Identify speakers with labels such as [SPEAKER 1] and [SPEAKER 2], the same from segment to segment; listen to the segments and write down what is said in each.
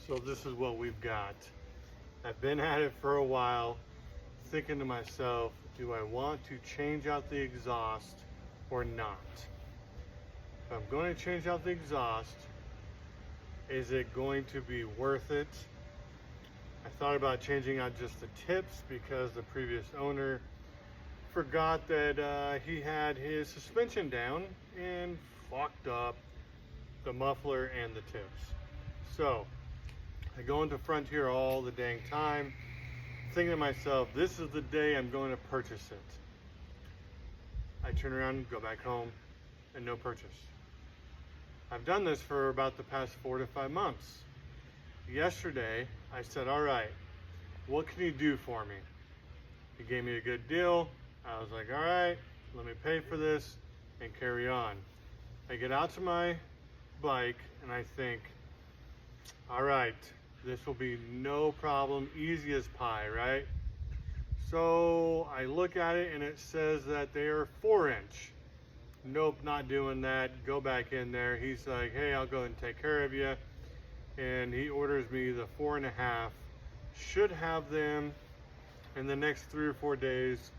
[SPEAKER 1] So this is what we've got. I've been at it for a while, thinking to myself, do I want to change out the exhaust or not? If I'm going to change out the exhaust, is it going to be worth it? I thought about changing out just the tips because the previous owner forgot that he had his suspension down and fucked up the muffler and the tips. So I go into Frontier all the dang time, thinking to myself, this is the day I'm going to purchase it. I turn around, go back home, and no purchase. I've done this for about the past 4 to 5 months. Yesterday, I said, all right, what can you do for me? He gave me a good deal. I was like, all right, let me pay for this and carry on. I get out to my bike and I think, all right, this will be no problem, easy as pie, right? So I look at it and it says that they are 4-inch. Nope, not doing that. Go back in there. He's like, hey, I'll go and take care of you. And he orders me the 4.5. Should have them in the next 3 or 4 days.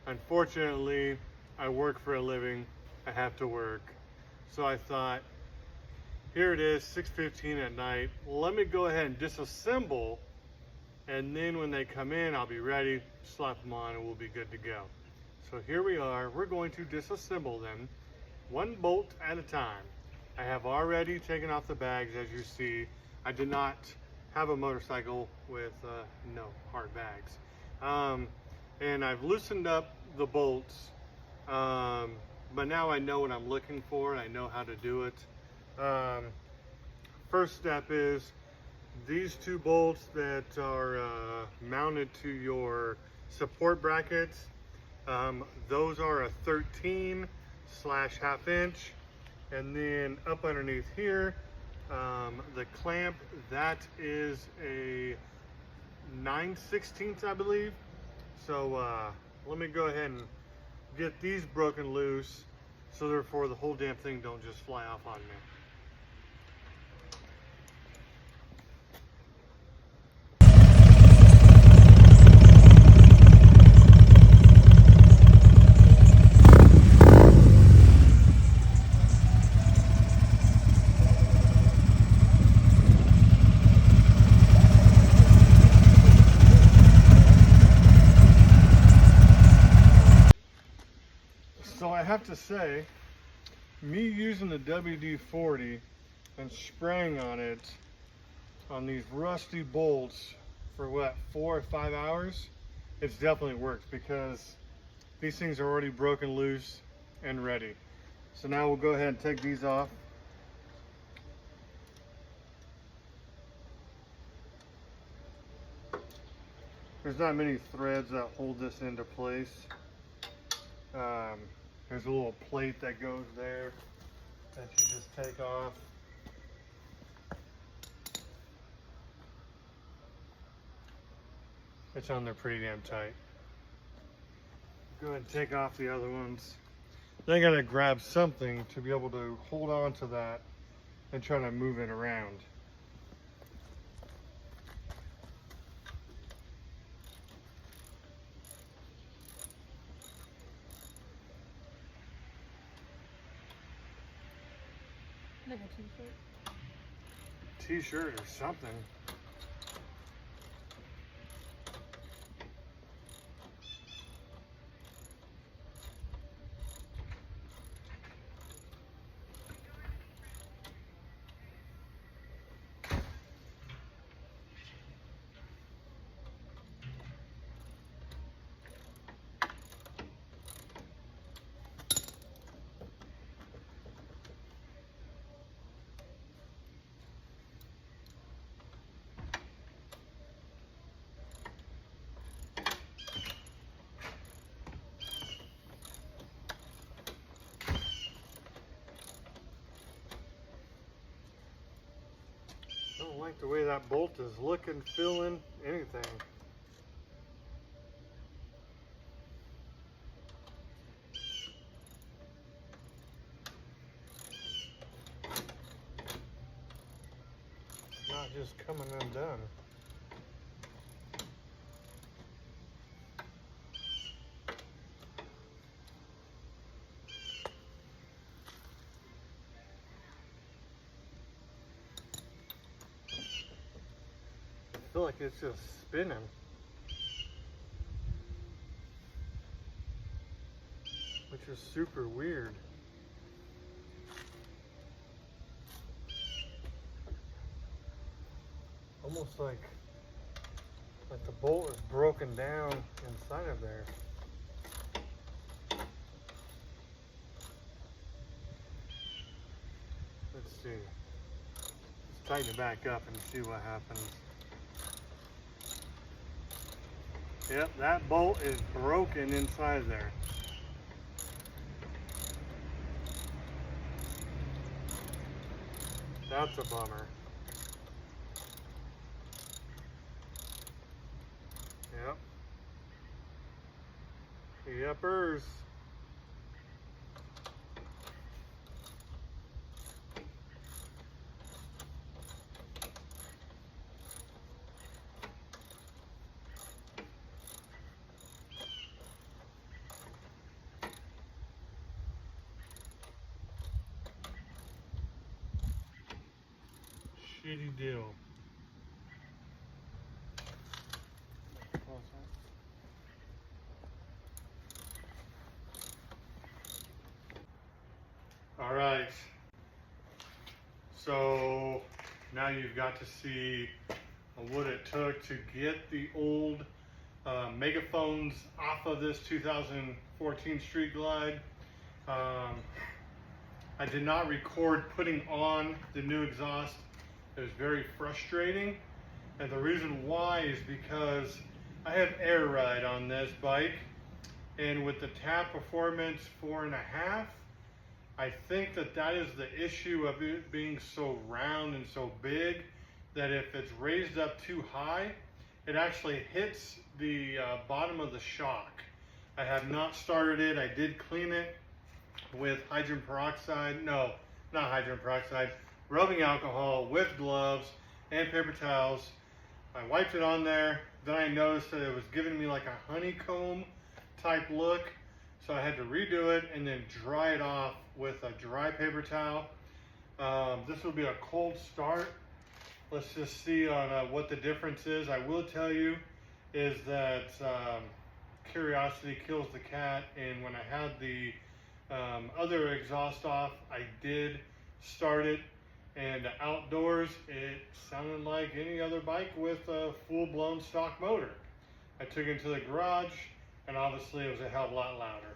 [SPEAKER 1] Unfortunately, I work for a living. I have to work. So I thought, here it is, 6:15 at night. Let me go ahead and disassemble, and then when they come in, I'll be ready, slap them on, and we'll be good to go. So here we are. We're going to disassemble them, one bolt at a time. I have already taken off the bags, as you see. I did not have a motorcycle with no hard bags. And I've loosened up the bolts, but now I know what I'm looking for and I know how to do it. First step is these 2 bolts that are mounted to your support brackets. Those are a 13/1/2 inch, and then up underneath here, the clamp, that is a 9/16, I believe. So let me go ahead and get these broken loose, so therefore the whole damn thing don't just fly off on me. So I have to say, me using the WD-40 and spraying on it on these rusty bolts for what, 4 or 5 hours, it's definitely worked because these things are already broken loose and ready. So now we'll go ahead and take these off. There's not many threads that hold this into place. There's a little plate that goes there that you just take off. It's on there pretty damn tight. Go ahead and take off the other ones. Then I gotta grab something to be able to hold on to that and try to move it around.
[SPEAKER 2] Like a t-shirt.
[SPEAKER 1] T-shirt or something. I don't like the way that bolt is looking, feeling, anything. Not just coming undone. I feel like it's just spinning. Which is super weird. Almost like the bolt is broken down inside of there. Let's see. Let's tighten it back up and see what happens. Yep, that bolt is broken inside there. That's a bummer. Yep. Yepers. Shitty deal. All right. So now you've got to see what it took to get the old megaphones off of this 2014 Street Glide. I did not record putting on the new exhaust. It was very frustrating, and the reason why is because I have air ride on this bike, and with the Tap Performance 4.5, I think that is the issue of it being so round and so big that if it's raised up too high, it actually hits the bottom of the shock. I have not started it. I did clean it with hydrogen peroxide. No, not hydrogen peroxide. Rubbing alcohol with gloves and paper towels. I wiped it on there. Then I noticed that it was giving me like a honeycomb type look. So I had to redo it and then dry it off with a dry paper towel. This will be a cold start. Let's just see on what the difference is. I will tell you is that curiosity kills the cat, and when I had the other exhaust off, I did start it, and outdoors it sounded like any other bike with a full-blown stock motor. I took it to the garage, and obviously it was a hell of a lot louder.